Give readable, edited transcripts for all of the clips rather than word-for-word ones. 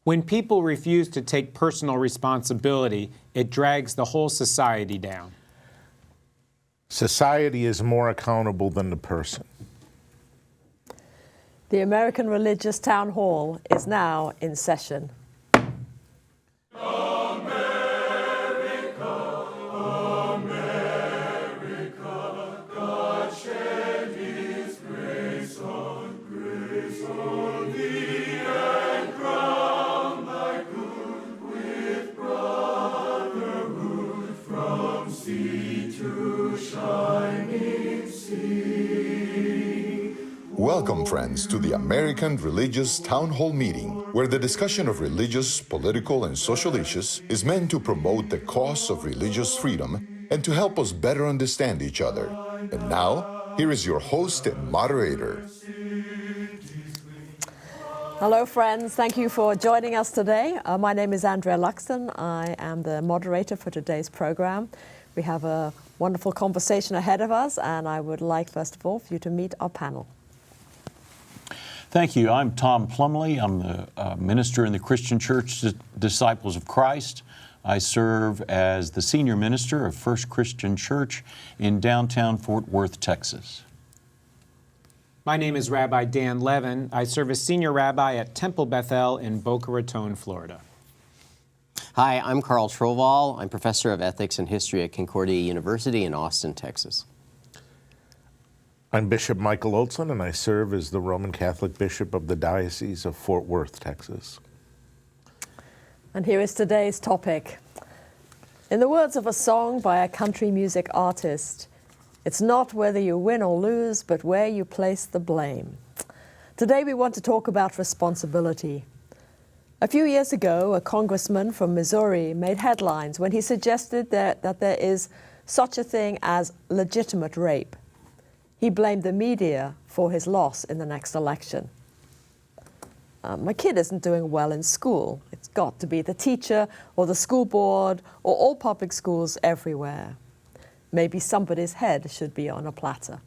When people refuse to take personal responsibility, it drags the whole society down. Society is more accountable than the person. The American Religious Town Hall is now in session. Welcome, friends, to the American Religious Town Hall meeting, where the discussion of religious, political, and social issues is meant to promote the cause of religious freedom and to help us better understand each other. And now, here is your host and moderator. Hello, friends. Thank you for joining us today. My name is Andrea Luxton. I am the moderator for today's program. We have a wonderful conversation ahead of us, and I would like, first of all, for you to meet our panel. Thank you. I'm Tom PLUMBLEY. I'm the minister in the Christian Church Disciples of Christ. I serve as the senior minister of First Christian Church in downtown Fort Worth, Texas. My name is Rabbi Dan Levin. I serve as senior rabbi at Temple Bethel in Boca Raton, Florida. Hi, I'm Carl TROVALL. I'm professor of ethics and history at Concordia University in Austin, Texas. I'm Bishop Michael Olson, and I serve as the Roman Catholic Bishop of the Diocese of Fort Worth, Texas. And here is today's topic. In the words of a song by a country music artist, it's not whether you win or lose, but where you place the blame. Today we want to talk about responsibility. A few years ago, a congressman from Missouri made headlines when he suggested that there is such a thing as legitimate rape. He blamed the media for his loss in the next election. My kid isn't doing well in school. It's got to be the teacher or the school board or all public schools everywhere. Maybe somebody's head should be on a platter.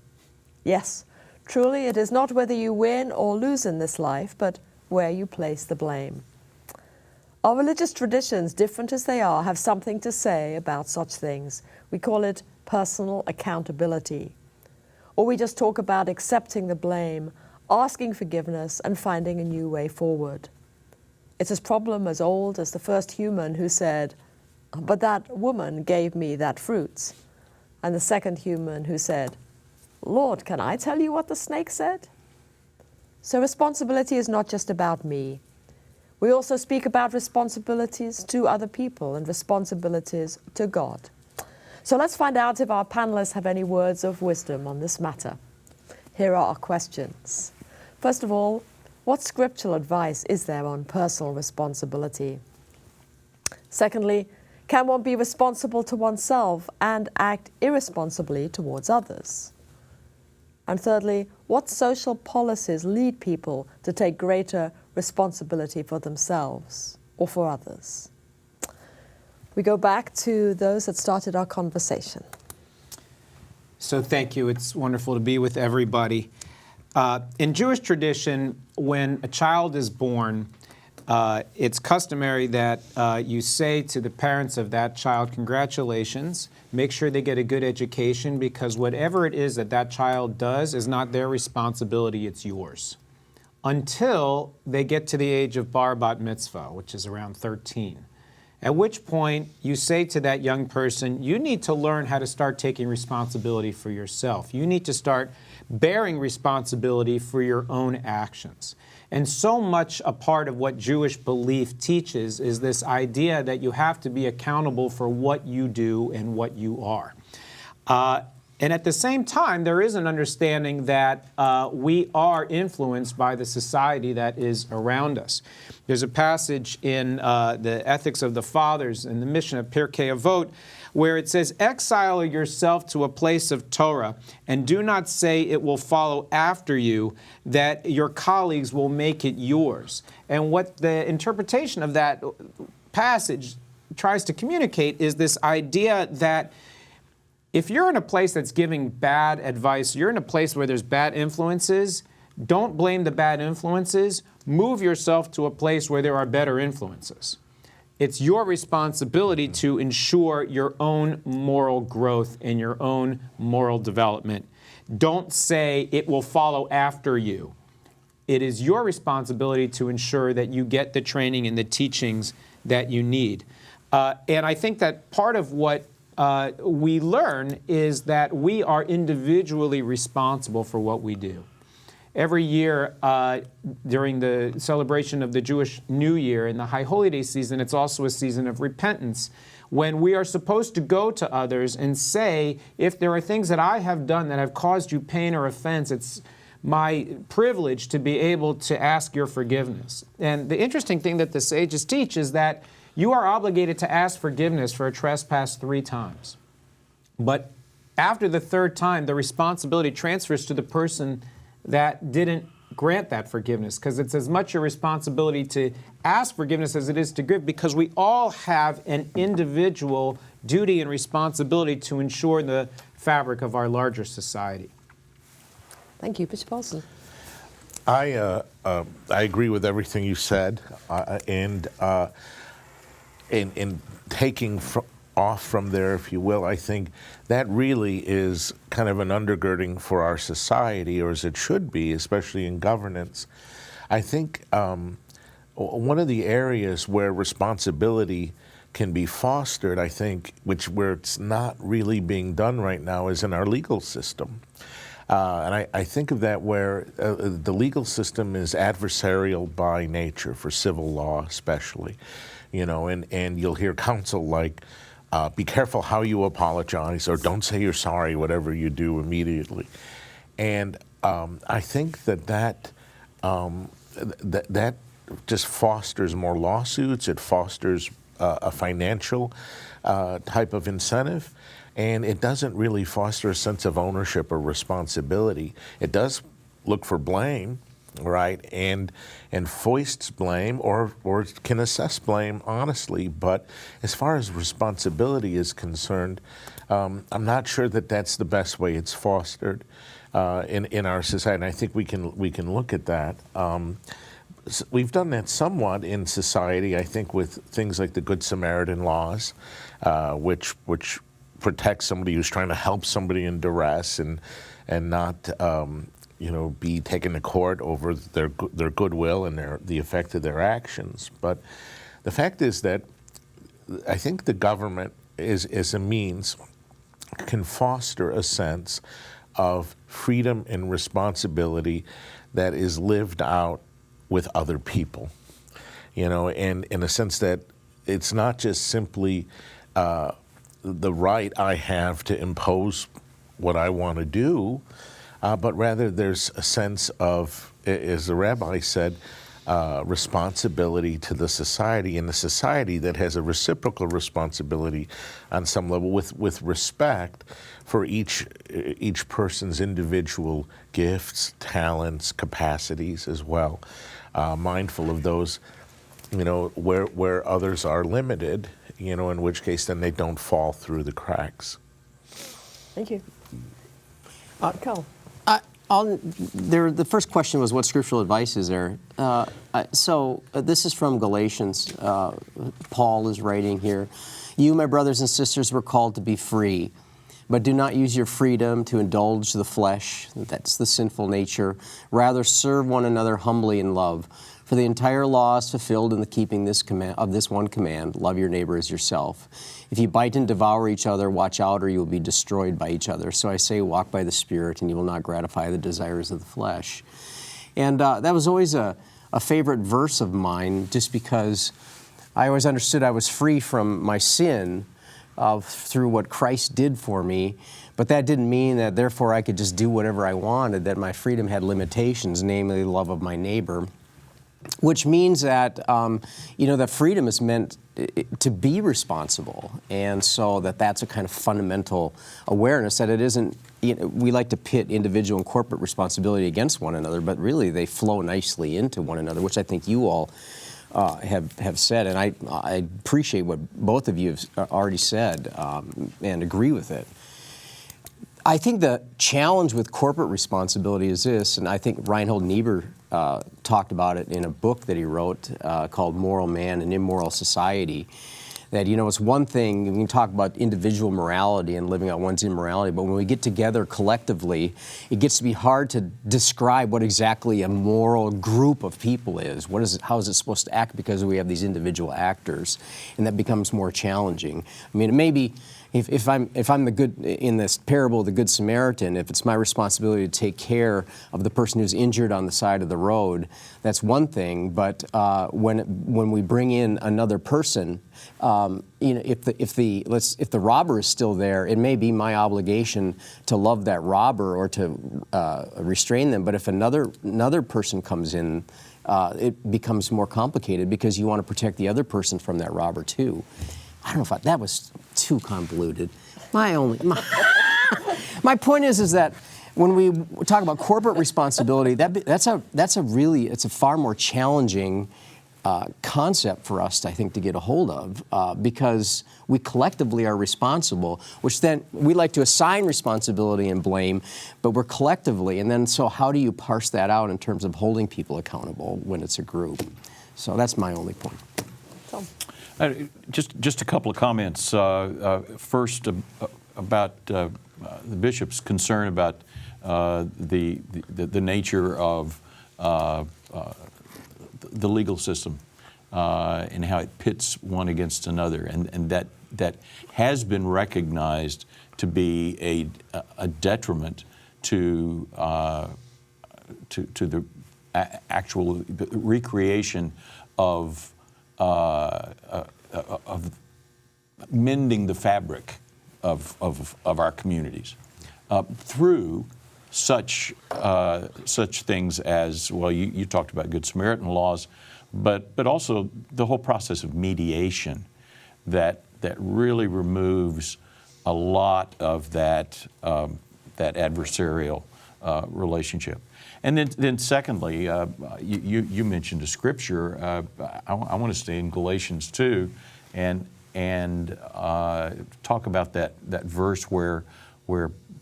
Yes, truly it is not whether you win or lose in this life, but where you place the blame. Our religious traditions, different as they are, have something to say about such things. We call it personal accountability. Or we just talk about accepting the blame, asking forgiveness, and finding a new way forward. It's a problem as old as the first human who said, "But that woman gave me that fruit," and the second human who said, "Lord, can I tell you what the snake said?" So responsibility is not just about me. We also speak about responsibilities to other people and responsibilities to God. So let's find out if our panelists have any words of wisdom on this matter. Here are our questions. First of all, what scriptural advice is there on personal responsibility? Secondly, can one be responsible to oneself and act irresponsibly towards others? And thirdly, what social policies lead people to take greater responsibility for themselves or for others? We go back to those that started our conversation. So thank you. It's wonderful to be with everybody. In Jewish tradition, when a child is born, it's customary that you say to the parents of that child, congratulations, make sure they get a good education, because whatever it is that that child does is not their responsibility, it's yours. Until they get to the age of bar bat mitzvah, which is around 13. At which point you say to that young person, you need to learn how to start taking responsibility for yourself. You need to start bearing responsibility for your own actions. And so much a part of what Jewish belief teaches is this idea that you have to be accountable for what you do and what you are. And at the same time, there is an understanding that we are influenced by the society that is around us. There's a passage in the Ethics of the Fathers in the mission of Pirkei Avot where it says, exile yourself to a place of Torah and do not say it will follow after you, that your colleagues will make it yours. And what the interpretation of that passage tries to communicate is this idea that if you're in a place that's giving bad advice, you're in a place where there's bad influences, Don't blame the bad influences. Move yourself to a place where there are better influences. It's your responsibility to ensure your own moral growth and your own moral development. Don't say it will follow after you. It is your responsibility to ensure that you get the training and the teachings that you need. And I think that part of what we learn is that we are individually responsible for what we do. Every year during the celebration of the Jewish New Year in the High Holy Day season, it's also a season of repentance, when we are supposed to go to others and say, if there are things that I have done that have caused you pain or offense, it's my privilege to be able to ask your forgiveness. And the interesting thing that the sages teach is that you are obligated to ask forgiveness for a trespass 3 times. But after the 3rd time, the responsibility transfers to the person that didn't grant that forgiveness, because it's as much your responsibility to ask forgiveness as it is to give, because we all have an individual duty and responsibility to ensure the fabric of our larger society. Thank you, Bishop Olson. I agree with everything you said, and in taking off from there, if you will, I think that really is kind of an undergirding for our society, or as it should be, especially in governance. I think one of the areas where responsibility can be fostered, I think, where it's not really being done right now, is in our legal system. And I think of that where the legal system is adversarial by nature, for civil law especially, and you'll hear counsel like, be careful how you apologize, or don't say you're sorry, whatever you do immediately. And I think that just fosters more lawsuits. It fosters a financial type of incentive, and it doesn't really foster a sense of ownership or responsibility. It does look for blame, right, and foists blame, or can assess blame honestly. But as far as responsibility is concerned, I'm not sure that that's the best way it's fostered in our society. And I think we can look at that. We've done that somewhat in society, I think, with things like the Good Samaritan laws, which protect somebody who's trying to help somebody in duress and not be taken to court over their goodwill and the effect of their actions. But the fact is that I think the government as a means can foster a sense of freedom and responsibility that is lived out with other people, and in a sense that it's not just simply the right I have to impose what I want to do, but rather there's a sense of, as the rabbi said, responsibility to the society, and the society that has a reciprocal responsibility on some level with respect for each person's individual gifts, talents, capacities as well, mindful of those, where others are limited, in which case then they don't fall through the cracks. Thank you. Carl. The first question was, what scriptural advice is there? This is from Galatians. Paul is writing here. You, my brothers and sisters, were called to be free, but do not use your freedom to indulge the flesh. That's the sinful nature. Rather, serve one another humbly in love. For the entire law is fulfilled in the keeping this one command, love your neighbor as yourself. If you bite and devour each other, watch out, or you will be destroyed by each other. So I say, walk by the Spirit, and you will not gratify the desires of the flesh. And that was always a favorite verse of mine, just because I always understood I was free from my sin through what Christ did for me. But that didn't mean that therefore I could just do whatever I wanted, that my freedom had limitations, namely the love of my neighbor. Which means that, that freedom is meant to be responsible. And so that's a kind of fundamental awareness that it isn't, we like to pit individual and corporate responsibility against one another, but really they flow nicely into one another, which I think you all have said. And I appreciate what both of you have already said and agree with it. I think the challenge with corporate responsibility is this, and I think Reinhold Niebuhr talked about it in a book that he wrote called Moral Man and Immoral Society, that, you know, it's one thing, we can talk about individual morality and living out one's immorality, but when we get together collectively, it gets to be hard to describe what exactly a moral group of people is. How is it supposed to act, because we have these individual actors, and that becomes more challenging. I mean, it may be, if I'm the good, in this parable of the Good Samaritan, if it's my responsibility to take care of the person who's injured on the side of the road, that's one thing. But when we bring in another person, you know, if the robber is still there, it may be my obligation to love that robber or to restrain them. But if another person comes in, it becomes more complicated, because you want to protect the other person from that robber too. I don't know if that was too convoluted. My point is that when we talk about corporate responsibility, that's a far more challenging concept for us, I think, to get a hold of, because we collectively are responsible, which then we like to assign responsibility and blame, but we're collectively, and then so how do you parse that out in terms of holding people accountable when it's a group? So that's my only point. Just a couple of comments. First, about the bishop's concern about the nature of the legal system and how it pits one against another, and that has been recognized to be a detriment to the actual recreation of mending the fabric of our communities through such things as, well, you talked about Good Samaritan laws, but also the whole process of mediation that really removes a lot of that adversarial relationship. And then secondly, you mentioned a scripture. I want to stay in Galatians 2 and talk about that verse where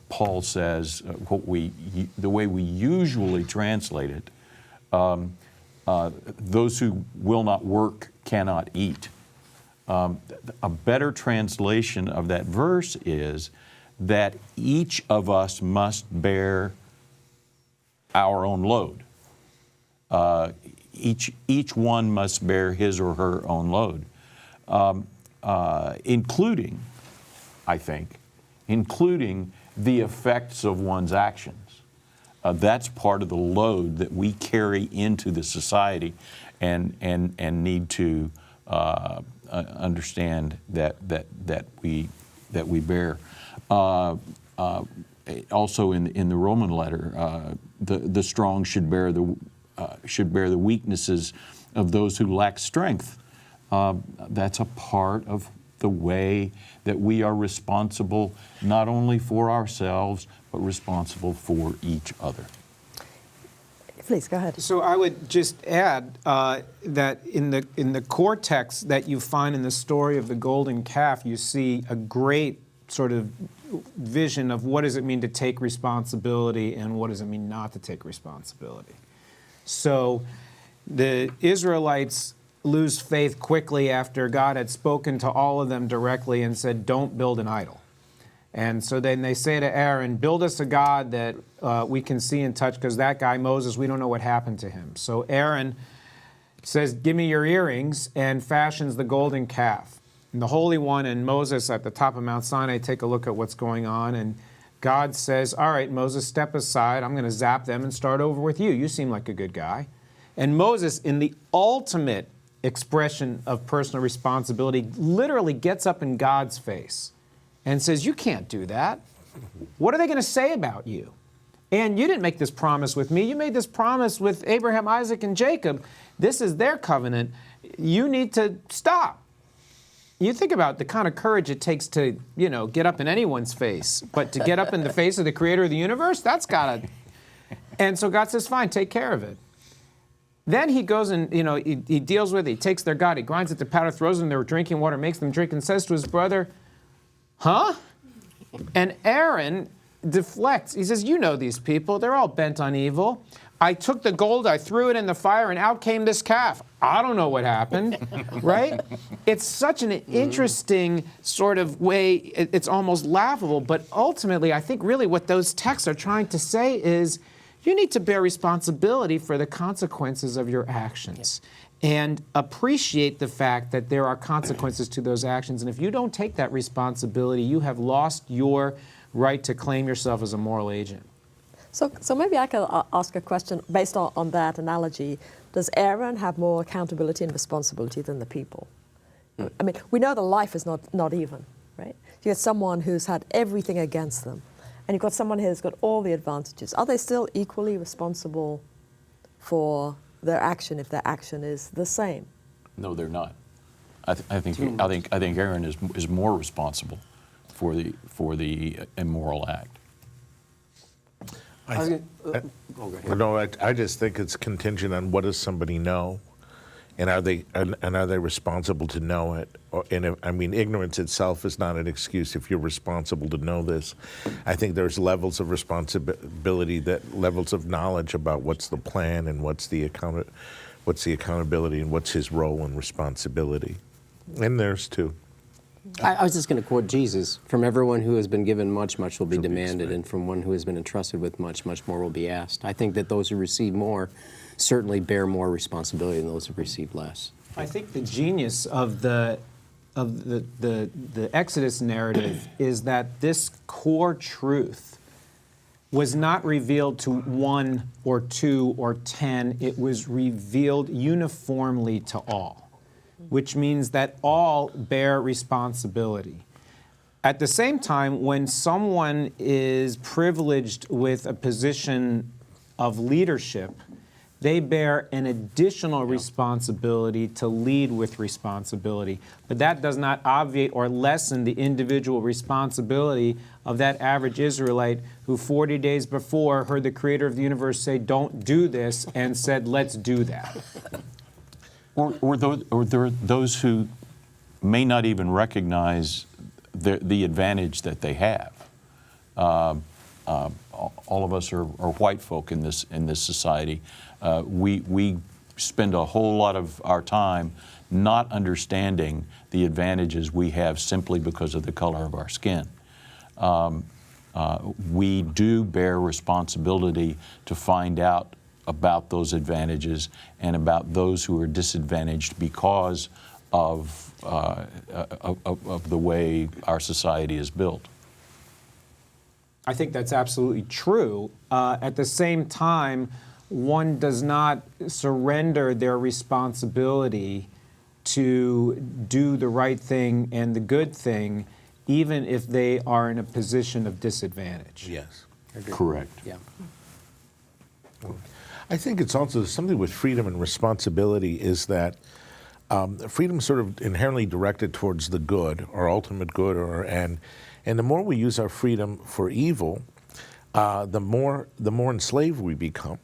Paul says the way we usually translate it, those who will not work cannot eat. A better translation of that verse is that each of us must bear our own load. Each one must bear his or her own load, including the effects of one's actions. That's part of the load that we carry into the society, and need to understand that we bear. Also in the Roman letter, the strong should bear the weaknesses of those who lack strength. That's a part of the way that we are responsible not only for ourselves, but responsible for each other. Please, go ahead. So I would just add that in the core text that you find in the story of the golden calf, you see a great sort of vision of what does it mean to take responsibility and what does it mean not to take responsibility. So the Israelites lose faith quickly after God had spoken to all of them directly and said, don't build an idol. And so then they say to Aaron, build us a god that we can see and touch, because that guy, Moses, we don't know what happened to him. So Aaron says, give me your earrings, and fashions the golden calf. And the Holy One and Moses at the top of Mount Sinai take a look at what's going on, and God says, all right, Moses, step aside. I'm going to zap them and start over with you. You seem like a good guy. And Moses, in the ultimate expression of personal responsibility, literally gets up in God's face and says, you can't do that. What are they going to say about you? And you didn't make this promise with me. You made this promise with Abraham, Isaac, and Jacob. This is their covenant. You need to stop. You think about the kind of courage it takes to, get up in anyone's face, but to get up in the face of the creator of the universe, that's gotta. And so God says, fine, take care of it. Then he goes and, he deals with it. He takes their God, he grinds it to powder, throws it in their drinking water, makes them drink, and says to his brother, huh? And Aaron deflects. He says, you know these people, they're all bent on evil. I took the gold, I threw it in the fire, and out came this calf. I don't know what happened, right? It's such an interesting sort of way, it's almost laughable, but ultimately, I think really what those texts are trying to say is, you need to bear responsibility for the consequences of your actions. And appreciate the fact that there are consequences to those actions. And if you don't take that responsibility, you have lost your right to claim yourself as a moral agent. So maybe I can ask a question based on that analogy. Does Aaron have more accountability and responsibility than the people? I mean, we know the life is not even, right? You have someone who's had everything against them, and you've got someone here who's got all the advantages. Are they still equally responsible for their action if their action is the same? No, they're not. I think Aaron is more responsible for the immoral act. I just think it's contingent on what does somebody know, and are they responsible to know it? Ignorance itself is not an excuse if you're responsible to know this. I think there's levels of responsibility, levels of knowledge about what's the plan and what's the accountability and what's his role and responsibility. And there's two. I was just going to quote Jesus, from everyone who has been given much, much will be demanded, and from one who has been entrusted with much, much more will be asked. I think that those who receive more certainly bear more responsibility than those who receive less. I think the genius of the Exodus narrative is that this core truth was not revealed to 1 or 2 or 10. It was revealed uniformly to all, which means that all bear responsibility. At the same time, when someone is privileged with a position of leadership, they bear an additional responsibility to lead with responsibility. But that does not obviate or lessen the individual responsibility of that average Israelite who 40 days before heard the Creator of the universe say, don't do this, and said, let's do that. Or there are those who may not even recognize the advantage that they have. All of us are white folk in this society. We spend a whole lot of our time not understanding the advantages we have simply because of the color of our skin. We do bear responsibility to find out about those advantages and about those who are disadvantaged because of the way our society is built. I think that's absolutely true. At the same time, one does not surrender their responsibility to do the right thing and the good thing, even if they are in a position of disadvantage. Yes. Correct. Yeah. I think it's also something with freedom and responsibility is that freedom is sort of inherently directed towards the good or ultimate good, and the more we use our freedom for evil, the more enslaved we become.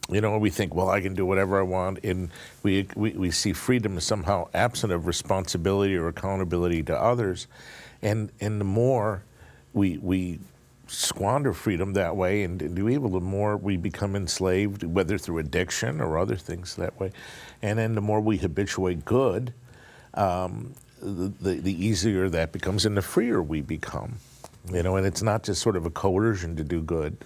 You know, we think, well, I can do whatever I want, and we see freedom as somehow absent of responsibility or accountability to others, and the more we squander freedom that way and do evil, the more we become enslaved, whether through addiction or other things that way. And then the more we habituate good, the easier that becomes and the freer we become. You know, and it's not just sort of a coercion to do good,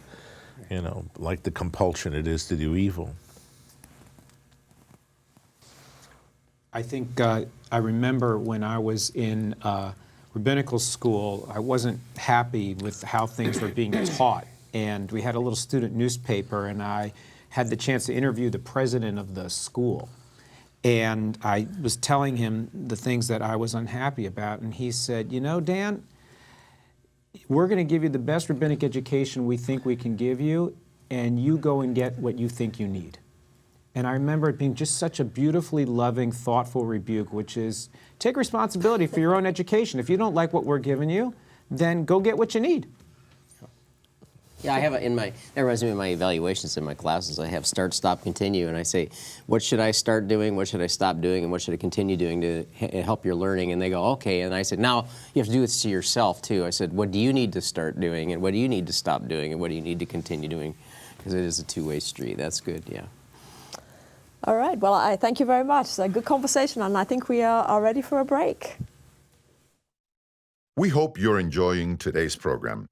you know, like the compulsion it is to do evil. I think I remember when I was in rabbinical school, I wasn't happy with how things were being taught. And we had a little student newspaper, and I had the chance to interview the president of the school. And I was telling him the things that I was unhappy about. And he said, you know, Dan, we're going to give you the best rabbinic education we think we can give you, and you go and get what you think you need. And I remember it being just such a beautifully loving, thoughtful rebuke, which is take responsibility for your own education. If you don't like what we're giving you, then go get what you need. Yeah, I have that reminds me of my evaluations in my classes. I have start, stop, continue, and I say, what should I start doing, what should I stop doing, and what should I continue doing to help your learning? And they go, okay. And I said, now you have to do this to yourself too. I said, what do you need to start doing, and what do you need to stop doing, and what do you need to continue doing? Because it is a two-way street. That's good, yeah. All right, well, I thank you very much. It's a good conversation, and I think we are ready for a break. We hope you're enjoying today's program.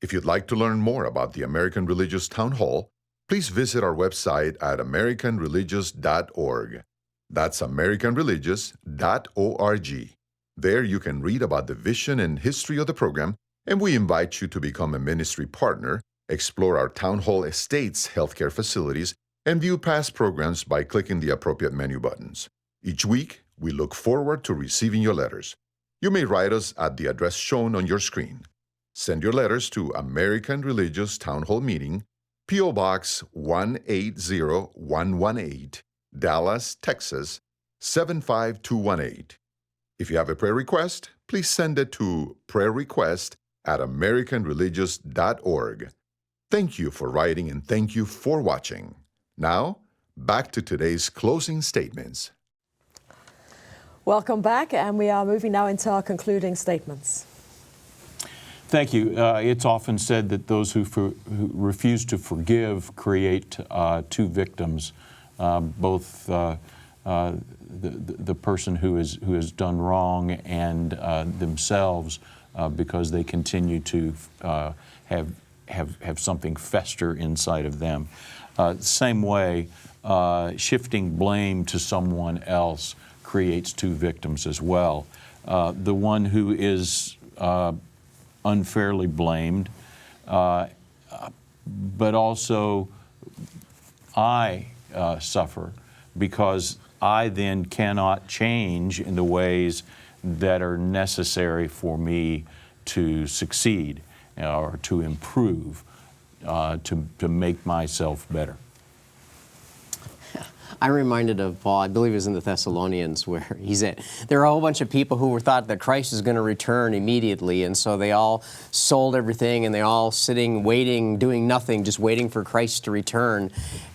If you'd like to learn more about the American Religious Town Hall, please visit our website at americanreligious.org. That's americanreligious.org. There you can read about the vision and history of the program, and we invite you to become a ministry partner, explore our Town Hall Estates healthcare facilities, and view past programs by clicking the appropriate menu buttons. Each week, we look forward to receiving your letters. You may write us at the address shown on your screen. Send your letters to American Religious Town Hall Meeting, P.O. Box 180118, Dallas, Texas 75218. If you have a prayer request, please send it to prayerrequest@americanreligious.org. Thank you for writing and thank you for watching. Now, back to today's closing statements. Welcome back, and we are moving now into our concluding statements. Thank you. It's often said that those who refuse to forgive create two victims, both the person who has done wrong and themselves, because they continue to have something fester inside of them. Same way, shifting blame to someone else creates two victims as well. The one who is unfairly blamed, but also I suffer because I then cannot change in the ways that are necessary for me to succeed or to improve, to make myself better. I'm reminded of Paul, I believe it was in the Thessalonians, where he said there are a whole bunch of people who thought that Christ is going to return immediately, and so they all sold everything, and they all sitting, waiting, doing nothing, just waiting for Christ to return.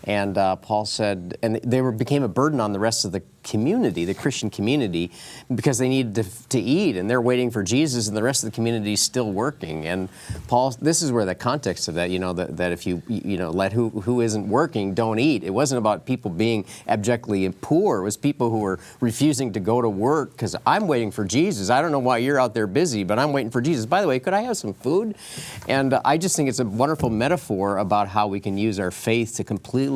And Paul said, and they became a burden on the rest of the community, the Christian community, because they needed to eat, and they're waiting for Jesus, and the rest of the community is still working. And Paul, this is where the context of that, that if you let who isn't working don't eat. It wasn't about people being abjectly poor. It was people who were refusing to go to work because I'm waiting for Jesus. I don't know why you're out there busy, but I'm waiting for Jesus. By the way, could I have some food? And I just think it's a wonderful metaphor about how we can use our faith to completely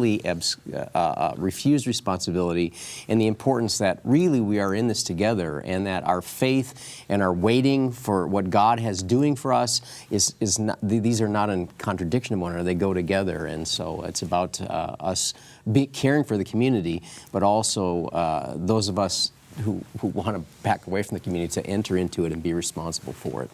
refuse responsibility, and the importance that really we are in this together, and that our faith and our waiting for what God has doing for us is not, these are not in contradiction to one another. They go together, and so it's about us caring for the community, but also those of us who want to back away from the community to enter into it and be responsible for it.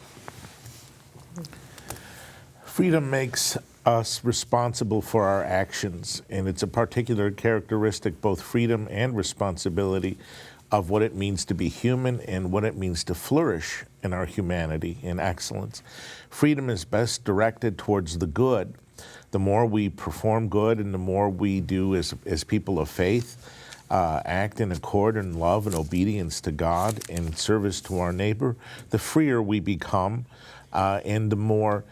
Freedom makes us responsible for our actions, and it's a particular characteristic, both freedom and responsibility, of what it means to be human and what it means to flourish in our humanity and excellence. Freedom is best directed towards the good. The more we perform good and the more we do as people of faith, act in accord and love and obedience to God and service to our neighbor, the freer we become, and the more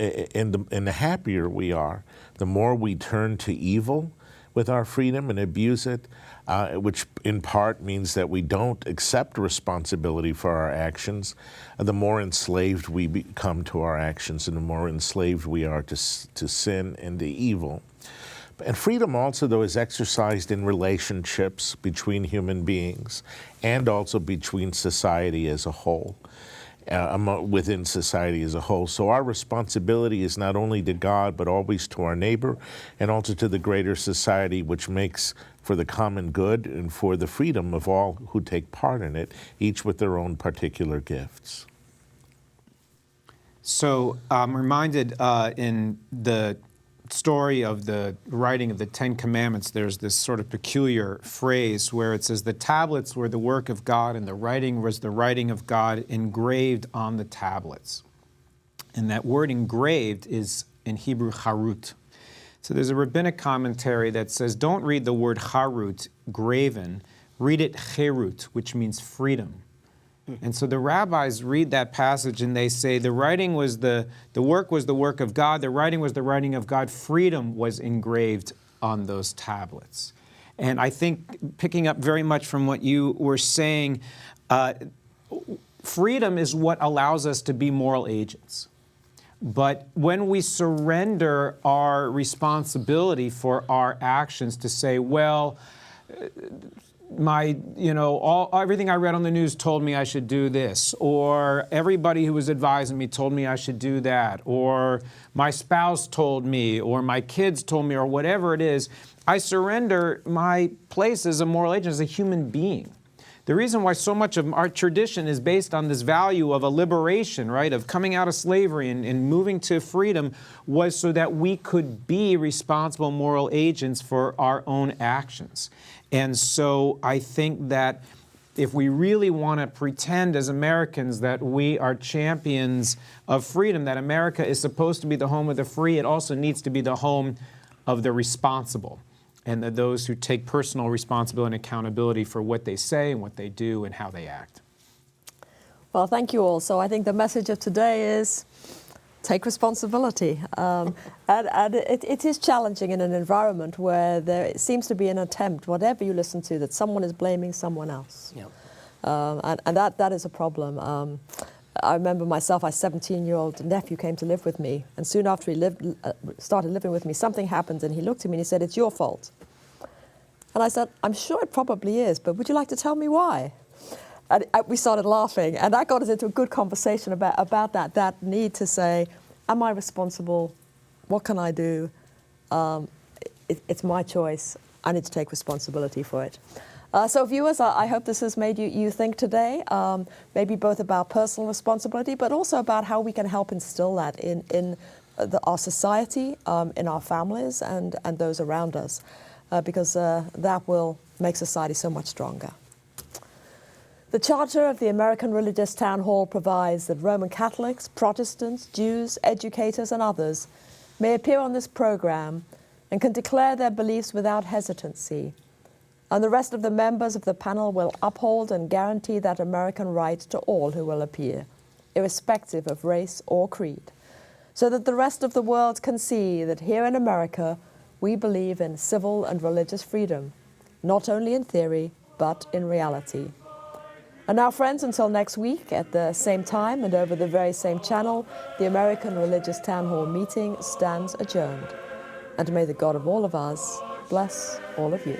and the happier we are. The more we turn to evil with our freedom and abuse it, which in part means that we don't accept responsibility for our actions, the more enslaved we become to our actions, and the more enslaved we are to sin and to evil. And freedom also, though, is exercised in relationships between human beings and also between society as a whole. Within society as a whole. So our responsibility is not only to God, but always to our neighbor and also to the greater society, which makes for the common good and for the freedom of all who take part in it, each with their own particular gifts. So I'm reminded in the story of the writing of the Ten Commandments, there's this sort of peculiar phrase where it says the tablets were the work of God and the writing was the writing of God engraved on the tablets. And that word engraved is in Hebrew charut. So there's a rabbinic commentary that says, don't read the word charut, graven, read it cherut, which means freedom. And so the rabbis read that passage and they say the writing was the work was the work of God, the writing was the writing of God, freedom was engraved on those tablets. And I think, picking up very much from what you were saying, freedom is what allows us to be moral agents. But when we surrender our responsibility for our actions to say, well, everything I read on the news told me I should do this, or everybody who was advising me told me I should do that, or my spouse told me, or my kids told me, or whatever it is, I surrender my place as a moral agent, as a human being. The reason why so much of our tradition is based on this value of a liberation, right, of coming out of slavery and moving to freedom, was so that we could be responsible moral agents for our own actions. And so I think that if we really want to pretend as Americans that we are champions of freedom, that America is supposed to be the home of the free, it also needs to be the home of the responsible, and those who take personal responsibility and accountability for what they say and what they do and how they act. Well, thank you all. So I think the message of today is take responsibility. And it is challenging in an environment where there seems to be an attempt, whatever you listen to, that someone is blaming someone else. Yep. And that is a problem. I remember myself, my 17-year-old nephew came to live with me, and soon after he started living with me, something happened, and he looked at me and he said, "It's your fault." And I said, "I'm sure it probably is, but would you like to tell me why?" And we started laughing, and that got us into a good conversation about that need to say, am I responsible? What can I do? It's my choice. I need to take responsibility for it. So viewers, I hope this has made you think today, maybe both about personal responsibility, but also about how we can help instill that in our society, in our families, and those around us, because that will make society so much stronger. The Charter of the American Religious Town Hall provides that Roman Catholics, Protestants, Jews, educators, and others may appear on this program and can declare their beliefs without hesitancy. And the rest of the members of the panel will uphold and guarantee that American right to all who will appear, irrespective of race or creed, so that the rest of the world can see that here in America we believe in civil and religious freedom, not only in theory, but in reality. And now, friends, until next week at the same time and over the very same channel, the American Religious Town Hall meeting stands adjourned. And may the God of all of us bless all of you.